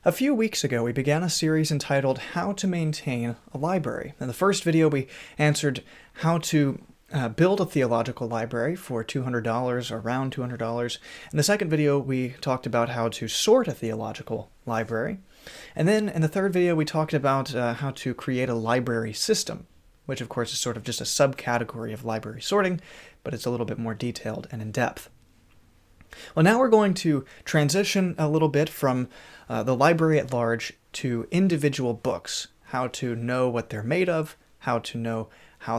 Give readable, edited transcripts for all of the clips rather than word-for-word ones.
A few weeks ago, we began a series entitled How to Maintain a Library. In the first video, we answered how to build a theological library for $200, around $200. In the second video, we talked about how to sort a theological library. And then in the third video, we talked about how to create a library system, which of course is sort of just a subcategory of library sorting, but it's a little bit more detailed and in-depth. Well, now we're going to transition a little bit from the library at large to individual books, how to know what they're made of, how to know how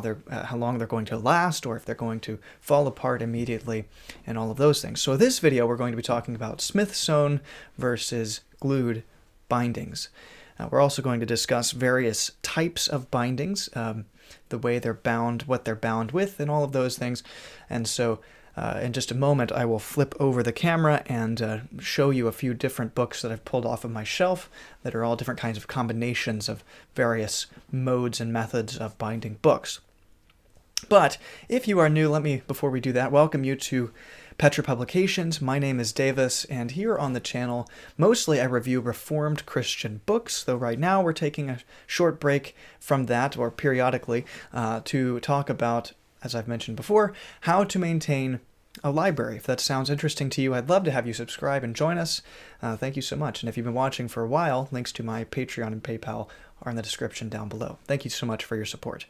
long they're going to last, or if they're going to fall apart immediately, and all of those things. So in this video, we're going to be talking about Smith-sewn versus glued bindings. We're also going to discuss various types of bindings, the way they're bound, what they're bound with, and all of those things. And so in just a moment, I will flip over the camera and show you a few different books that I've pulled off of my shelf that are all different kinds of combinations of various modes and methods of binding books. But if you are new, let me, before we do that, welcome you to Petra Publications. My name is Davis, and here on the channel, mostly I review Reformed Christian books, though right now we're taking a short break from that, or periodically, to talk about, as I've mentioned before, how to maintain a library. If that sounds interesting to you, I'd love to have you subscribe and join us. Thank you so much. And if you've been watching for a while, links to my Patreon and PayPal are in the description down below. Thank you so much for your support.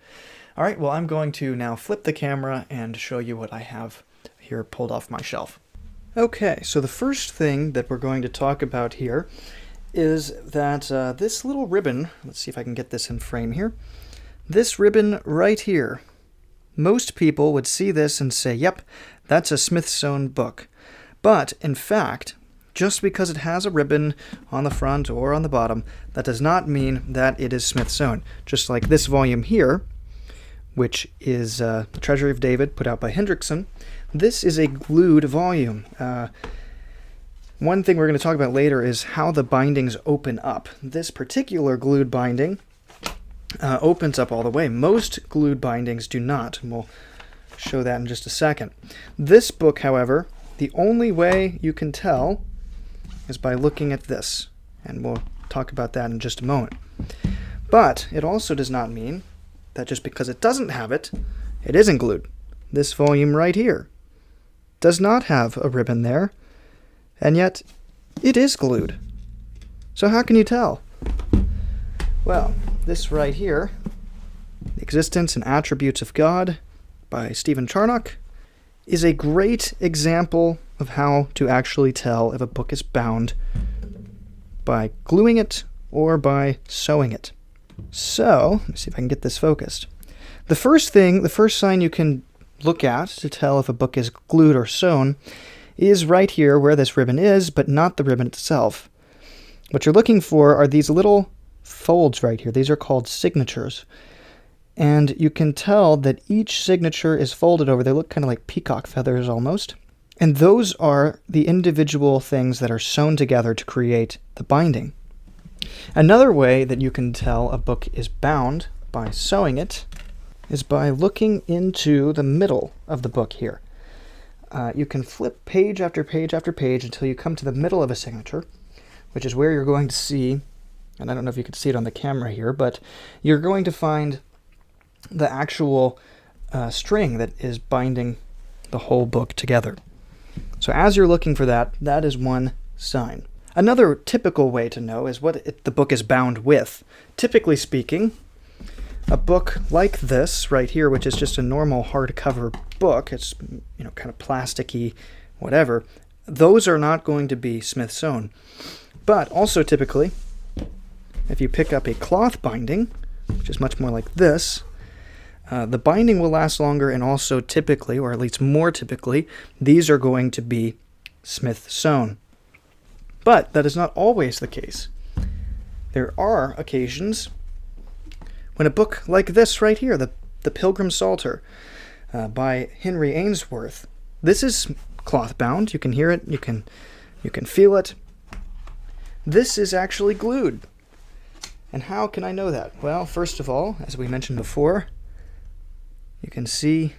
All right, well, I'm going to now flip the camera and show you what I have here pulled off my shelf. Okay, so the first thing that we're going to talk about here is that this little ribbon, let's see if I can get this in frame here, this ribbon right here, most people would see this and say, yep, that's a Smith-sewn book. But, in fact, just because it has a ribbon on the front or on the bottom, that does not mean that it is Smith-sewn. Just like this volume here, which is The Treasury of David, put out by Hendrickson, this is a glued volume. One thing we're going to talk about later is how the bindings open up. This particular glued binding opens up all the way. Most glued bindings do not, and we'll show that in just a second. This book, however, the only way you can tell is by looking at this, and we'll talk about that in just a moment. But it also does not mean that just because it doesn't have it, it isn't glued. This volume right here does not have a ribbon there, and yet it is glued. So how can you tell? Well, this right here, The Existence and Attributes of God by Stephen Charnock, is a great example of how to actually tell if a book is bound by gluing it or by sewing it. So, let me see if I can get this focused. The first sign you can look at to tell if a book is glued or sewn is right here where this ribbon is, but not the ribbon itself. What you're looking for are these little folds right here. These are called signatures. And you can tell that each signature is folded over. They look kind of like peacock feathers almost. And those are the individual things that are sewn together to create the binding. Another way that you can tell a book is bound by sewing it is by looking into the middle of the book here. You can flip page after page after page until you come to the middle of a signature, which is where you're going to see, and I don't know if you can see it on the camera here, but you're going to find the actual string that is binding the whole book together. So as you're looking for that, that is one sign. Another typical way to know is what the book is bound with. Typically speaking, a book like this right here, which is just a normal hardcover book, it's kind of plasticky, whatever, those are not going to be Smith-sewn. But also typically, if you pick up a cloth binding, which is much more like this, the binding will last longer, and also typically, or at least more typically, these are going to be Smith-sewn. But that is not always the case. There are occasions when a book like this right here, the Pilgrim Psalter by Henry Ainsworth, this is cloth bound. You can hear it. You can feel it. This is actually glued. And how can I know that? Well, first of all, as we mentioned before, you can see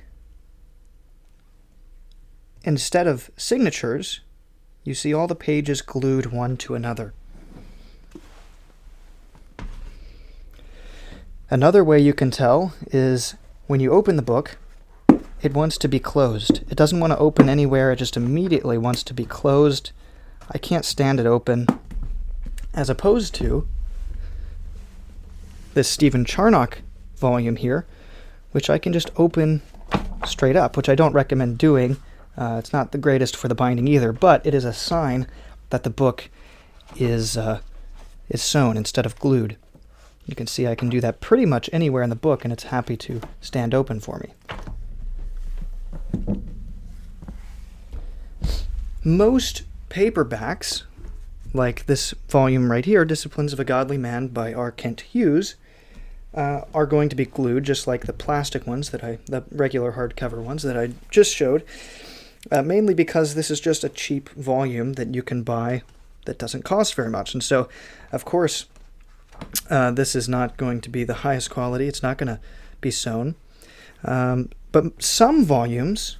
instead of signatures, you see all the pages glued one to another. Another way you can tell is when you open the book, it wants to be closed. It doesn't want to open anywhere, it just immediately wants to be closed. I can't stand it open, as opposed to this Stephen Charnock volume here, which I can just open straight up, which I don't recommend doing. It's not the greatest for the binding either, but it is a sign that the book is sewn instead of glued. You can see I can do that pretty much anywhere in the book, and it's happy to stand open for me. Most paperbacks, like this volume right here, Disciplines of a Godly Man by R. Kent Hughes, are going to be glued, just like the plastic ones, the regular hardcover ones that I just showed, mainly because this is just a cheap volume that you can buy that doesn't cost very much. And so, of course, this is not going to be the highest quality. It's not going to be sewn. But some volumes,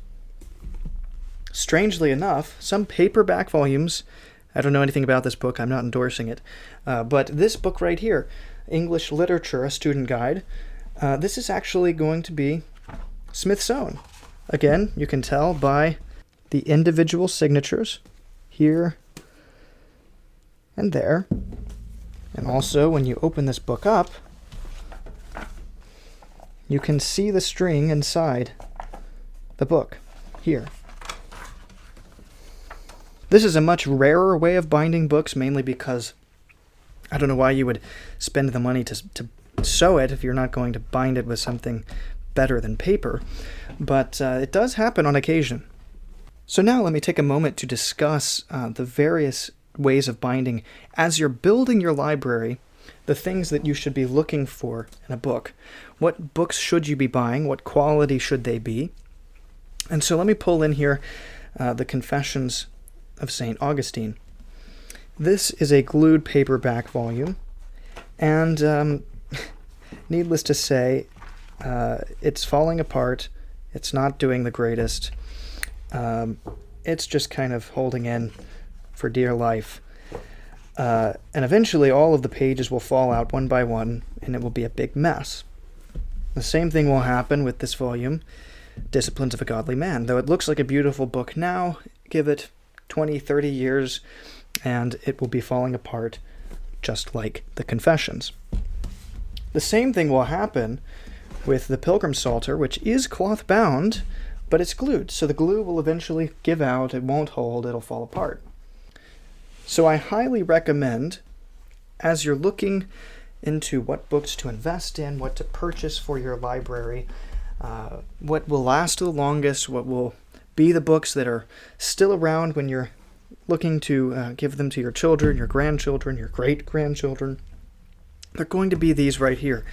strangely enough, some paperback volumes, I don't know anything about this book, I'm not endorsing it, but this book right here, English Literature, a Student Guide, this is actually going to be Smith sewn. Again, you can tell by the individual signatures here and there. And also, when you open this book up, you can see the string inside the book here. This is a much rarer way of binding books, mainly because I don't know why you would spend the money to sew it if you're not going to bind it with something better than paper, but it does happen on occasion. So now let me take a moment to discuss the various ways of binding as you're building your library, the things that you should be looking for in a book. What books should you be buying? What quality should they be? And so let me pull in here the Confessions of St. Augustine. This is a glued paperback volume, and needless to say, it's falling apart. It's not doing the greatest. It's just kind of holding in for dear life. And eventually all of the pages will fall out one by one, and it will be a big mess. The same thing will happen with this volume, Disciplines of a Godly Man. Though it looks like a beautiful book now, give it 20, 30 years, and it will be falling apart just like the Confessions. The same thing will happen with the Pilgrim Psalter, which is cloth bound, but it's glued. So the glue will eventually give out, it won't hold, it'll fall apart. So I highly recommend, as you're looking into what books to invest in, what to purchase for your library, what will last the longest, what will be the books that are still around when you're looking to give them to your children, your grandchildren, your great-grandchildren, they're going to be these right here.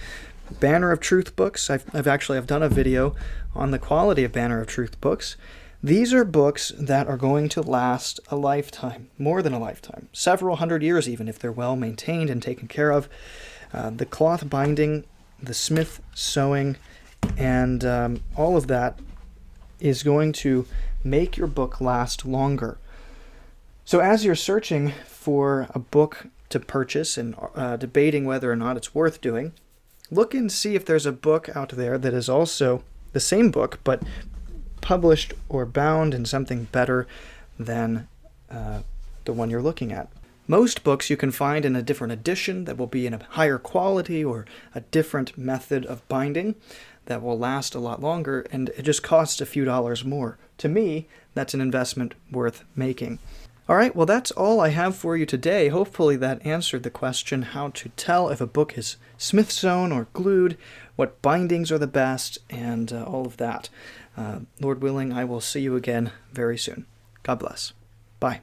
Banner of Truth books. I've done a video on the quality of Banner of Truth books. These are books that are going to last a lifetime, more than a lifetime, several hundred years even, if they're well maintained and taken care of. The cloth binding, the Smith sewing, and all of that is going to make your book last longer. So as you're searching for a book to purchase and debating whether or not it's worth doing, look and see if there's a book out there that is also the same book, but published or bound in something better than the one you're looking at. Most books you can find in a different edition that will be in a higher quality or a different method of binding that will last a lot longer, and it just costs a few dollars more. To me, that's an investment worth making. All right, well, that's all I have for you today. Hopefully that answered the question how to tell if a book is Smith sewn or glued, what bindings are the best, and all of that. Lord willing, I will see you again very soon. God bless. Bye.